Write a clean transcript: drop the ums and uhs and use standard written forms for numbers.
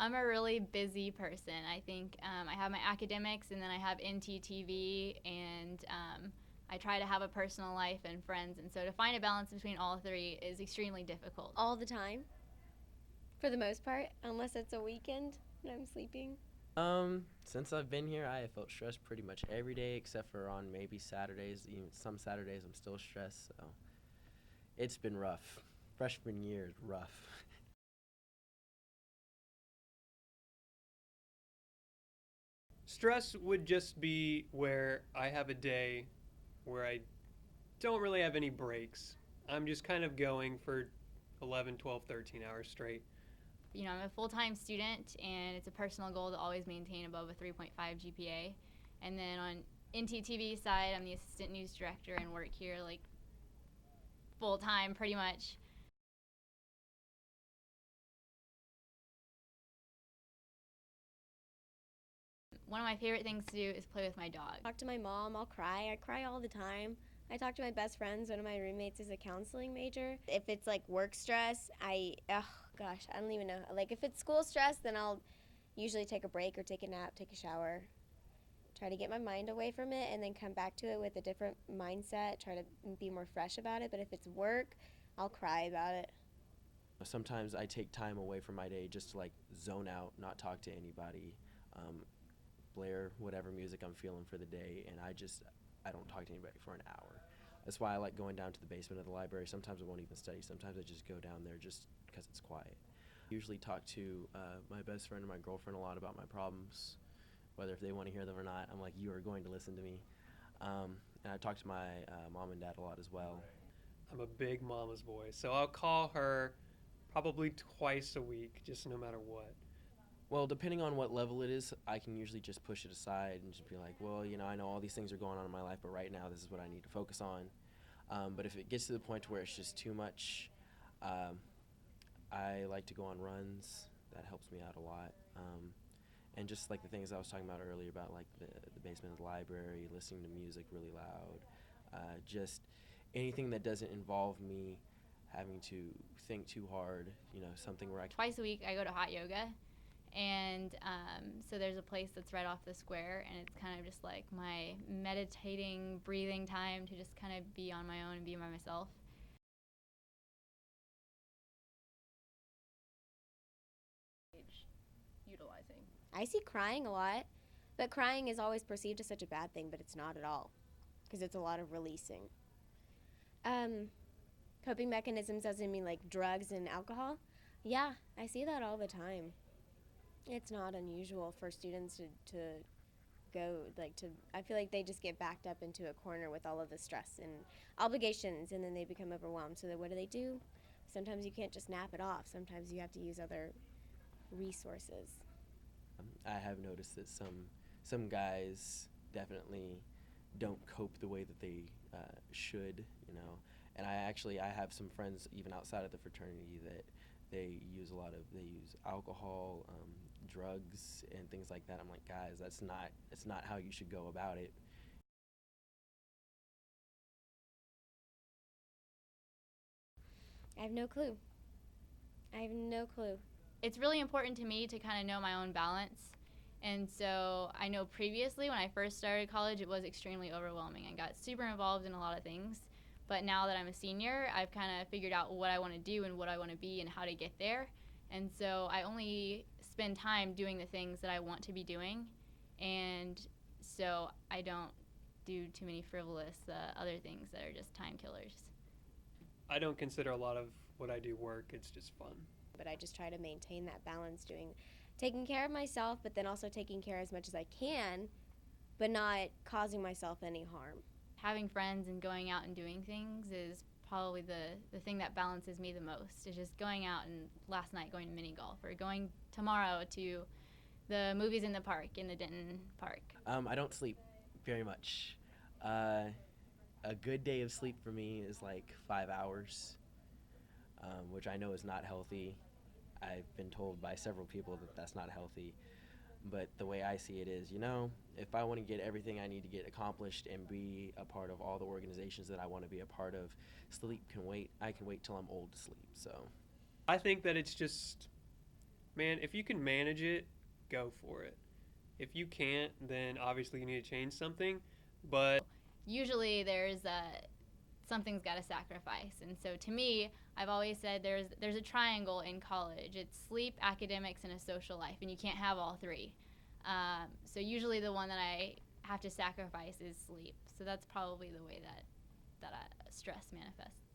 I'm a really busy person. I think I have my academics and then I have NTTV and I try to have a personal life and friends. And so to find a balance between all three is extremely difficult. All the time, for the most part, unless it's a weekend and I'm sleeping. Since I've been here, I have felt stressed pretty much every day except for on maybe Saturdays. Even some Saturdays, I'm still stressed. So it's been rough. Freshman year is rough. Stress would just be where I have a day where I don't really have any breaks. I'm just kind of going for 11, 12, 13 hours straight. You know, I'm a full-time student and it's a personal goal to always maintain above a 3.5 GPA. And then on NTTV side, I'm the assistant news director and work here like full-time pretty much. One of my favorite things to do is play with my dog. Talk to my mom, I'll cry. I cry all the time. I talk to my best friends. One of my roommates is a counseling major. If it's like work stress, oh gosh, I don't even know. Like if it's school stress, then I'll usually take a break or take a nap, take a shower, try to get my mind away from it and then come back to it with a different mindset, try to be more fresh about it. But if it's work, I'll cry about it. Sometimes I take time away from my day just to like zone out, not talk to anybody, um, blare whatever music I'm feeling for the day, and I don't talk to anybody for an hour. That's why I like going down to the basement of the library. Sometimes I won't even study. Sometimes I just go down there just because it's quiet. I usually talk to my best friend and my girlfriend a lot about my problems, whether if they want to hear them or not. I'm like, you are going to listen to me. And I talk to my mom and dad a lot as well. I'm a big mama's boy, so I'll call her probably twice a week, just no matter what. Well, depending on what level it is, I can usually just push it aside and just be like, well, I know all these things are going on in my life, but right now this is what I need to focus on. But if it gets to the point where it's just too much, um, I like to go on runs. That helps me out a lot. And just like the things I was talking about earlier about like the basement of the library, listening to music really loud, just anything that doesn't involve me having to think too hard, something where I can. Twice a week I go to hot yoga. And so there's a place that's right off the square, and it's kind of just like my meditating, breathing time to just kind of be on my own and be by myself. Utilizing. I see crying a lot, but crying is always perceived as such a bad thing, but it's not at all because it's a lot of releasing. Um, Coping mechanisms doesn't mean like drugs and alcohol. Yeah, I see that all the time. It's not unusual for students to go like to I feel like they just get backed up into a corner with all of the stress and obligations and then they become overwhelmed. So then what do? Sometimes you can't just nap it off. Sometimes you have to use other resources. I have noticed that some guys definitely don't cope the way that they should, And I have some friends even outside of the fraternity that they use alcohol, drugs, and things like that. I'm like, guys, it's not how you should go about it. I have no clue. I have no clue. It's really important to me to kind of know my own balance. And so I know previously when I first started college, it was extremely overwhelming. I got super involved in a lot of things. But now that I'm a senior, I've kind of figured out what I want to do and what I want to be and how to get there. And so I only spend time doing the things that I want to be doing. And so I don't do too many frivolous other things that are just time killers. I don't consider a lot of what I do work, it's just fun. But I just try to maintain that balance taking care of myself, but then also taking care as much as I can, but not causing myself any harm. Having friends and going out and doing things is probably the thing that balances me the most. Is just going out and last night going to mini golf or going tomorrow to the movies in the park, in the Denton Park. I don't sleep very much. A good day of sleep for me is like 5 hours, which I know is not healthy. I've been told by several people that that's not healthy. But the way I see it is, if I want to get everything I need to get accomplished and be a part of all the organizations that I want to be a part of, sleep can wait. I can wait till I'm old to sleep. So I think that it's just man, if you can manage it, go for it. If you can't, then obviously you need to change something. But Usually there's something's got to sacrifice. And so to me, I've always said there's a triangle in college. It's sleep, academics, and a social life, and you can't have all three. So usually the one that I have to sacrifice is sleep. So that's probably the way that stress manifests.